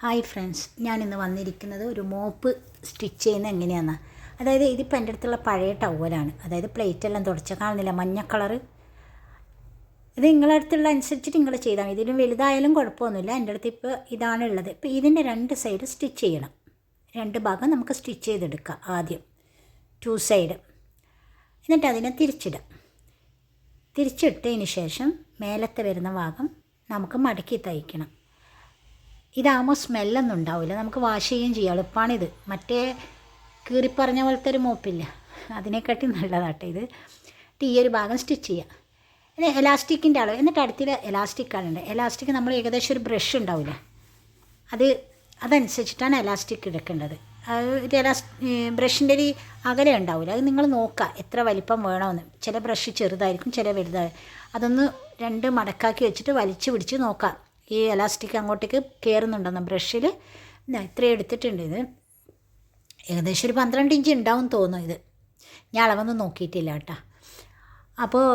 Hi friends, ഞാനിന്ന് വന്നിരിക്കുന്നത് ഒരു മോപ്പ് സ്റ്റിച്ച് ചെയ്യുന്നത് എങ്ങനെയാണെന്ന്. അതായത് ഇതിപ്പോൾ എൻ്റെ അടുത്തുള്ള പഴയ ടവലാണ്. അതായത് പ്ലേറ്റെല്ലാം തുടച്ച കാണുന്നില്ല, മഞ്ഞ കളറ്. ഇത് നിങ്ങളുടെ അടുത്തുള്ള അനുസരിച്ചിട്ട് നിങ്ങൾ ചെയ്താൽ മതി. ഇതിലും വലുതായാലും കുഴപ്പമൊന്നുമില്ല. എൻ്റെ അടുത്ത് ഇപ്പോൾ ഇതാണുള്ളത്. ഇപ്പോൾ ഇതിൻ്റെ രണ്ട് സൈഡ് സ്റ്റിച്ച് ചെയ്യണം. രണ്ട് ഭാഗം നമുക്ക് സ്റ്റിച്ച് ചെയ്തെടുക്കാം. ആദ്യം 2 സൈഡ്, എന്നിട്ട് അതിനെ തിരിച്ചിടാം. തിരിച്ചിട്ടതിന് ശേഷം മേലത്തെ വരുന്ന ഭാഗം നമുക്ക് മടക്കി തയ്ക്കണം. ഇതാകുമ്പോൾ സ്മെല്ലൊന്നും ഉണ്ടാവില്ല, നമുക്ക് വാഷ് ചെയ്യുകയും ചെയ്യാം. എളുപ്പമാണിത്. മറ്റേ കീറിപ്പറഞ്ഞ പോലത്തെ ഒരു മോപ്പില്ല, അതിനെക്കാട്ടി നല്ലതാട്ടെ ഇത്. ഈ ഒരു ഭാഗം സ്റ്റിച്ച് ചെയ്യുക. ഇത് എലാസ്റ്റിക്കിൻ്റെ അളവ്, എന്നിട്ട് അടുത്തിൽ എലാസ്റ്റിക്കാണുണ്ട്. എലാസ്റ്റിക് നമ്മൾ ഏകദേശം ഒരു ബ്രഷ് ഉണ്ടാവില്ല, അതനുസരിച്ചിട്ടാണ് എലാസ്റ്റിക് എടുക്കേണ്ടത്. ഒരു ബ്രഷിൻ്റെ ഒരു അകലെ ഉണ്ടാവില്ല, അത് നിങ്ങൾ നോക്കുക എത്ര വലിപ്പം വേണമെന്ന്. ചില ബ്രഷ് ചെറുതായിരിക്കും, ചില വലുതായിരിക്കും. അതൊന്ന് രണ്ട് മടക്കാക്കി വെച്ചിട്ട് വലിച്ചു പിടിച്ച് നോക്കാം ഈ എലാസ്റ്റിക് അങ്ങോട്ടേക്ക് കയറുന്നുണ്ടെന്ന്. ബ്രഷിൽ ഇത്രയും എടുത്തിട്ടുണ്ട്. ഇത് ഏകദേശം ഒരു 12 ഇഞ്ച് ഉണ്ടാവും തോന്നുന്നു. ഇത് ഞാൻ അളവൊന്നും നോക്കിയിട്ടില്ല കേട്ടോ. അപ്പോൾ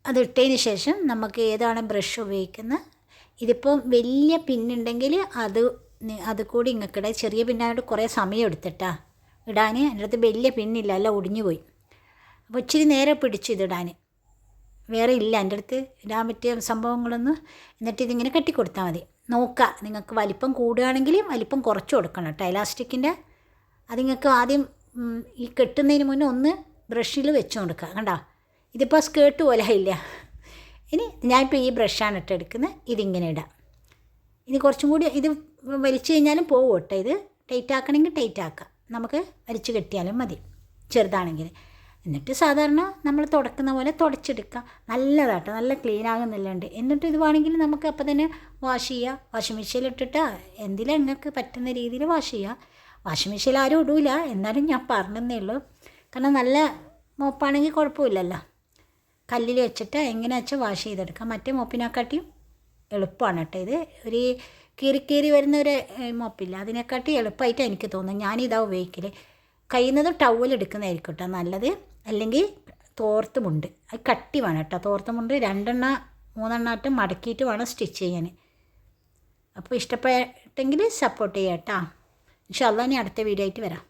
അത് ഇട്ടതിന് ശേഷം നമുക്ക് ഏതാണ് ബ്രഷ് ഉപയോഗിക്കുന്നത്. ഇതിപ്പോൾ വലിയ പിന്നുണ്ടെങ്കിൽ അത് കൂടി ഇങ്ങക്കിടെ. ചെറിയ പിന്നായിട്ട് കുറേ സമയം എടുത്തിട്ടാ ഇടാൻ. എൻ്റെ അടുത്ത് വലിയ പിന്നില്ല, എല്ലാം ഒടിഞ്ഞു പോയി. അപ്പോൾ ഇച്ചിരി നേരെ പിടിച്ചു ഇതിടാൻ. വേറെ ഇല്ല എൻ്റെ അടുത്ത് ഇടാൻ പറ്റിയ സംഭവങ്ങളൊന്നും. എന്നിട്ട് ഇതിങ്ങനെ കെട്ടിക്കൊടുത്താൽ മതി. നോക്കുക, നിങ്ങൾക്ക് വലിപ്പം കൂടുകയാണെങ്കിൽ വലിപ്പം കുറച്ച് കൊടുക്കണം കേട്ടോ എലാസ്റ്റിക്കിൻ്റെ. അത് നിങ്ങൾക്ക് ആദ്യം ഈ കെട്ടുന്നതിന് മുന്നേ ഒന്ന് ബ്രഷിൽ വെച്ച് കൊടുക്കുക. കണ്ടോ, ഇതിപ്പോൾ സ്കേർട്ട് പോലെ ഇല്ല. ഇനി ഞാനിപ്പോൾ ഈ ബ്രഷാണ് ഇട്ടെടുക്കുന്നത്. ഇതിങ്ങനെ ഇടാം. ഇനി കുറച്ചും കൂടി ഇത് വലിച്ചു കഴിഞ്ഞാലും പോകും കേട്ടോ. ഇത് ടൈറ്റ് ആക്കണമെങ്കിൽ ടൈറ്റ് ആക്കാം, നമുക്ക് വലിച്ചു കെട്ടിയാലും മതി ചെറുതാണെങ്കിൽ. എന്നിട്ട് സാധാരണ നമ്മൾ തുടക്കുന്ന പോലെ തുടച്ചെടുക്കുക. നല്ലതാട്ടോ, നല്ല ക്ലീൻ ആകുന്നില്ലുണ്ട്. എന്നിട്ട് ഇത് വേണമെങ്കിൽ നമുക്ക് അപ്പം തന്നെ വാഷ് ചെയ്യുക. വാഷിംഗ് മെഷീനിലിട്ടിട്ട് എന്തിലും നിങ്ങൾക്ക് പറ്റുന്ന രീതിയിൽ വാഷ് ചെയ്യുക. വാഷിംഗ് മെഷീനിൽ ആരും ഇടൂല, എന്നാലും ഞാൻ പറഞ്ഞതേ ഉള്ളൂ. കാരണം നല്ല മോപ്പാണെങ്കിൽ കുഴപ്പമില്ലല്ലോ. കല്ലിൽ വെച്ചിട്ട് എങ്ങനെ വെച്ചാൽ വാഷ് ചെയ്തെടുക്കാം. മറ്റേ മോപ്പിനെക്കാട്ടിയും എളുപ്പമാണ് കേട്ടോ ഇത്. ഒരു കീറി വരുന്ന ഒരു മോപ്പില്ല, അതിനെക്കാട്ടി എളുപ്പമായിട്ട് എനിക്ക് തോന്നുന്നു. ഞാനിതാ ഉപയോഗിക്കൽ. കഴിയുന്നത് ടവൽ എടുക്കുന്നതായിരിക്കും കേട്ടോ നല്ലത്. അല്ലെങ്കിൽ തോർത്തുമുണ്ട്, അത് കട്ടി വേണം കേട്ടോ. തോർത്തുമുണ്ട് 2-3 ആയിട്ട് മടക്കിയിട്ട് വേണം സ്റ്റിച്ച് ചെയ്യാൻ. അപ്പോൾ ഇഷ്ടപ്പെട്ടെങ്കിൽ സപ്പോർട്ട് ചെയ്യാം കേട്ടോ. ഇൻഷാ അല്ലാഹ് ഇനി അടുത്ത വീഡിയോ ആയിട്ട് വരാം.